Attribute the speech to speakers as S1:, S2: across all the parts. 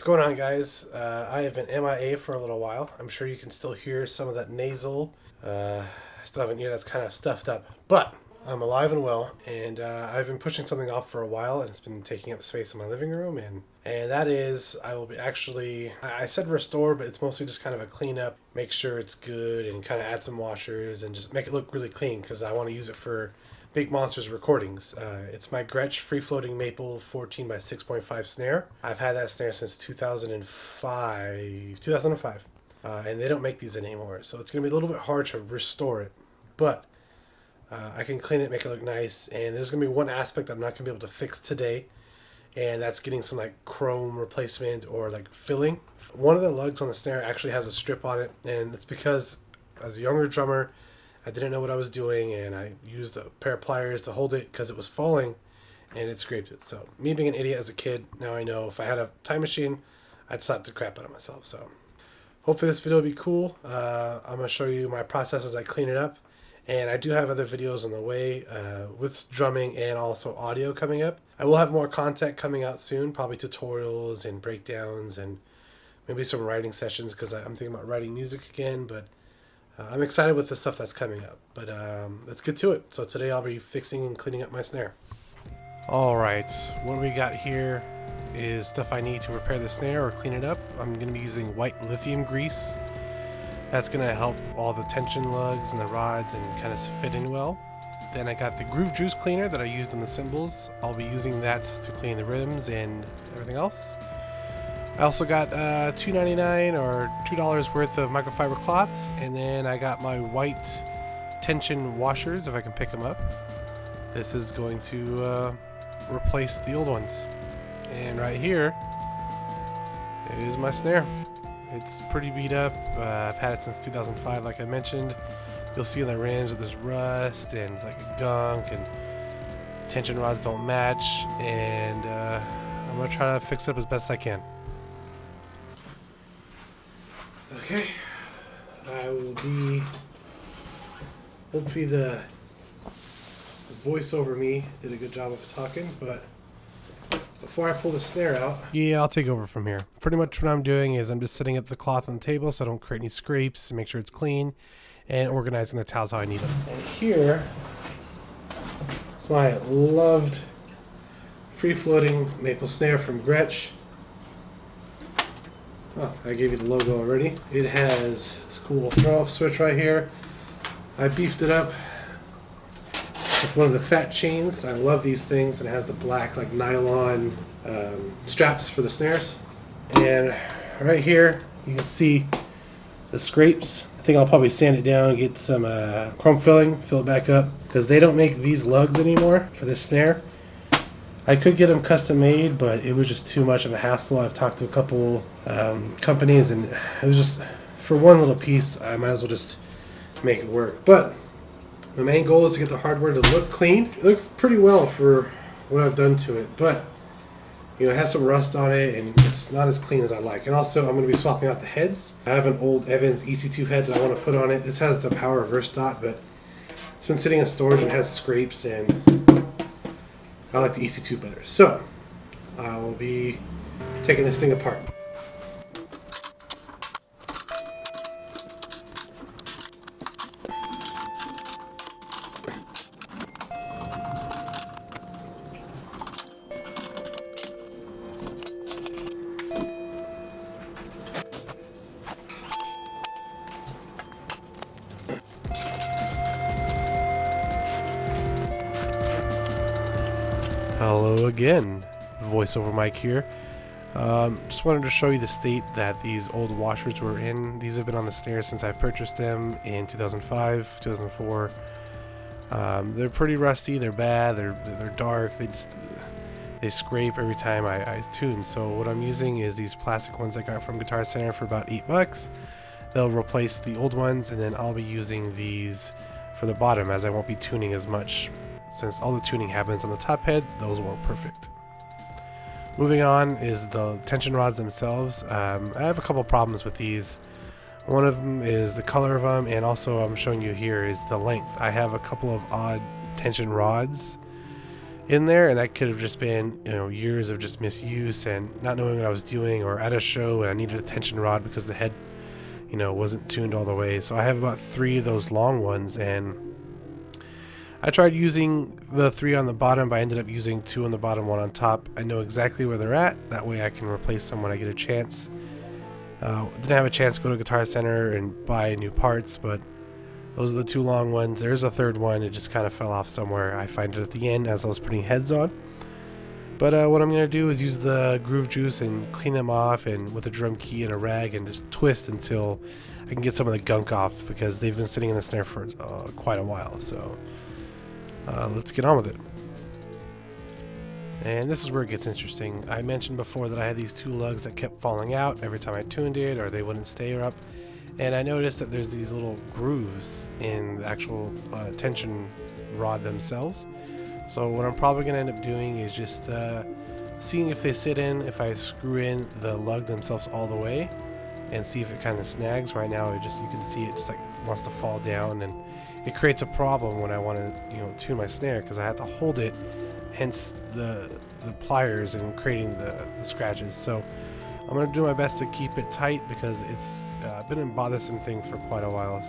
S1: going on, guys? I have been MIA for a little while. I'm sure you can still hear some of that nasal. I still have an ear that's kind of stuffed up, but I'm alive and well, and I've been pushing something off for a while, and it's been taking up space in my living room, and that is, I will be actually, I said restore, but it's mostly just kind of a cleanup, make sure it's good, and kind of add some washers, and just make it look really clean, because I want to use it for Big Monsters recordings. It's my Gretsch free-floating maple 14 by 6.5 snare. I've had that snare since 2005, and they don't make these anymore, so it's going to be a little bit hard to restore it, but I can clean it, make it look nice, and there's going to be one aspect I'm not going to be able to fix today, and that's getting some like chrome replacement or like filling. One of the lugs on the snare actually has a strip on it, and it's because as a younger drummer, I didn't know what I was doing, and I used a pair of pliers to hold it because it was falling, and it scraped it. So me being an idiot as a kid, now I know if I had a time machine, I'd slap the crap out of myself. So hopefully this video will be cool. I'm going to show you my process as I clean it up. And I do have other videos on the way with drumming and also audio coming up. I will have more content coming out soon, probably tutorials and breakdowns and maybe some writing sessions because I'm thinking about writing music again. But I'm excited with the stuff that's coming up. But let's get to it. So today I'll be fixing and cleaning up my snare. Alright, what we got here is stuff I need to repair the snare or clean it up. I'm going to be using white lithium grease. That's going to help all the tension lugs and the rods and kind of fit in well. Then I got the groove juice cleaner that I used on the cymbals. I'll be using that to clean the rhythms and everything else. I also got $2.99 or $2 worth of microfiber cloths, and then I got my white tension washers if I can pick them up. This is going to replace the old ones. And right here is my snare. It's pretty beat up. I've had it since 2005, like I mentioned. You'll see on the rims that there's rust and it's like gunk and tension rods don't match. And I'm going to try to fix it up as best I can. Okay. I will be... Hopefully the voice over me did a good job of talking, but... Before I pull the snare out... Yeah, I'll take over from here. Pretty much what I'm doing is I'm just setting up the cloth on the table so I don't create any scrapes, make sure it's clean, and organizing the towels how I need them. And here is my loved free-floating maple snare from Gretsch. Oh, I gave you the logo already. It has this cool little throw-off switch right here. I beefed it up with one of the fat chains. I love these things, and it has the black like nylon straps for the snares. And right here you can see the scrapes. I think I'll probably sand it down, get some chrome filling, fill it back up, because they don't make these lugs anymore for this snare. I could get them custom made, but it was just too much of a hassle. I've talked to a couple companies, and it was just, for one little piece, I might as well just make it work. But my main goal is to get the hardware to look clean. It looks pretty well for what I've done to it, but you know, it has some rust on it and it's not as clean as I like. And also, I'm going to be swapping out the heads. I have an old Evans EC2 head that I want to put on it. This has the power reverse dot, but it's been sitting in storage and has scrapes, and I like the EC2 better. So I will be taking this thing apart. Hello again, voiceover mic here. Just wanted to show you the state that these old washers were in. These have been on the snare since I purchased them in 2005, 2004. They're pretty rusty, they're bad, they're dark, they scrape every time I tune. So what I'm using is these plastic ones I got from Guitar Center for about $8. They'll replace the old ones, and then I'll be using these for the bottom, as I won't be tuning as much. Since all the tuning happens on the top head, those work perfect. Moving on is the tension rods themselves. I have a couple problems with these. One of them is the color of them, and also I'm showing you here is the length. I have a couple of odd tension rods, in there, and that could have just been, you know, years of just misuse and not knowing what I was doing, or at a show and I needed a tension rod because the head, you know, wasn't tuned all the way. So I have about 3 of those long ones, and I tried using the 3 on the bottom, but I ended up using 2 on the bottom, 1 on top. I know exactly where they're at. That way I can replace them when I get a chance. Didn't have a chance to go to Guitar Center and buy new parts, but those are the 2 long ones. There's a 3rd one. It just kind of fell off somewhere. I find it at the end as I was putting heads on. But what I'm going to do is use the groove juice and clean them off, and with a drum key and a rag, and just twist until I can get some of the gunk off, because they've been sitting in the snare for quite a while. So let's get on with it. And this is where it gets interesting. I mentioned before that I had these 2 lugs that kept falling out every time I tuned it, or they wouldn't stay up. And I noticed that there's these little grooves in the actual tension rod themselves. So what I'm probably going to end up doing is just seeing if they sit in, if I screw in the lug themselves all the way, and see if it kind of snags. Right now, you can see it just like it wants to fall down, and it creates a problem when I want to, you know, tune my snare, because I have to hold it, hence the pliers and creating the scratches. So I'm going to do my best to keep it tight, because it's been a bothersome thing for quite a while.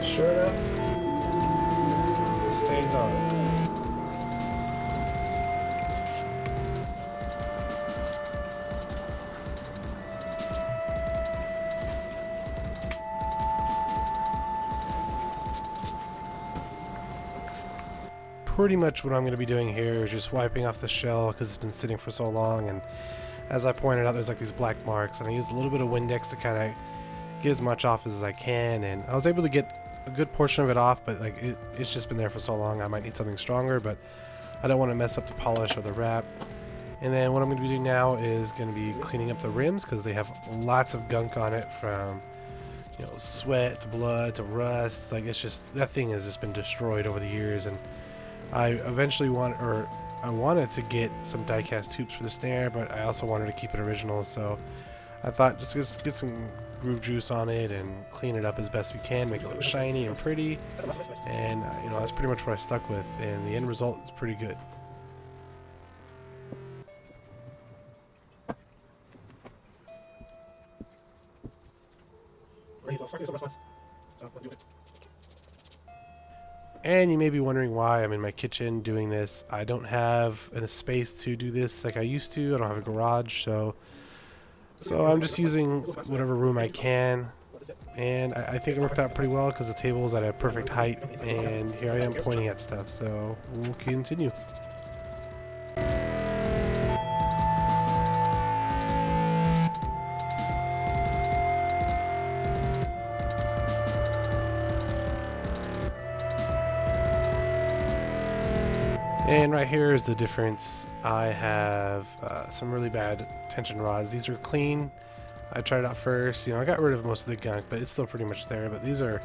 S1: Sure enough, it stays on. Pretty much what I'm going to be doing here is just wiping off the shell, because it's been sitting for so long, and as I pointed out, there's like these black marks, and I used a little bit of Windex to kind of get as much off as I can, and I was able to get a good portion of it off, but like it's just been there for so long. I might need something stronger, but I don't want to mess up the polish or the wrap. And then what I'm going to be doing now is going to be cleaning up the rims, because they have lots of gunk on it, from, you know, sweat to blood to rust. Like, it's just, that thing has just been destroyed over the years. And I eventually I wanted to get some die-cast tubes for the snare, but I also wanted to keep it original, so I thought just get some groove juice on it and clean it up as best we can, make it look shiny and pretty, and you know, that's pretty much what I stuck with, and the end result is pretty good. And you may be wondering why I'm in my kitchen doing this. I don't have a space to do this like I used to. I don't have a garage, so I'm just using whatever room I can. And I think it worked out pretty well, because the table is at a perfect height, and here I am pointing at stuff, so we'll continue. And right here is the difference. I have some really bad tension rods. These are clean. I tried it out first. You know, I got rid of most of the gunk, but it's still pretty much there. But these are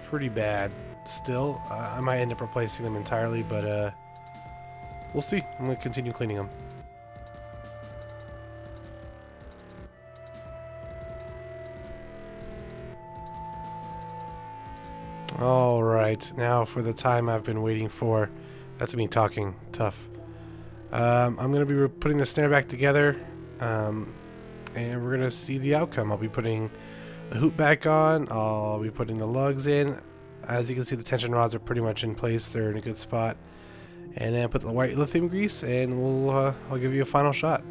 S1: pretty bad still. I might end up replacing them entirely, but we'll see. I'm going to continue cleaning them. Alright, now for the time I've been waiting for. That's me talking tough. I'm going to be putting the snare back together, and we're going to see the outcome. I'll be putting the hoop back on. I'll be putting the lugs in. As you can see, the tension rods are pretty much in place. They're in a good spot. And then put the white lithium grease, and I'll give you a final shot.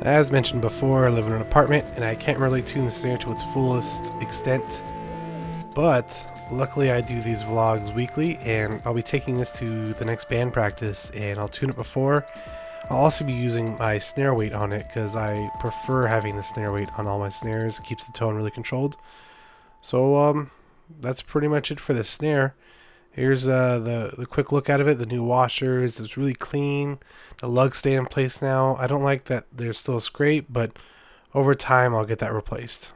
S1: As mentioned before, I live in an apartment and I can't really tune the snare to its fullest extent, but luckily I do these vlogs weekly, and I'll be taking this to the next band practice and I'll tune it before. I'll also be using my snare weight on it because I prefer having the snare weight on all my snares. It keeps the tone really controlled. So that's pretty much it for the snare. Here's the quick look out of it. The new washers, it's really clean. The lugs stay in place now. I don't like that there's still a scrape, but over time I'll get that replaced.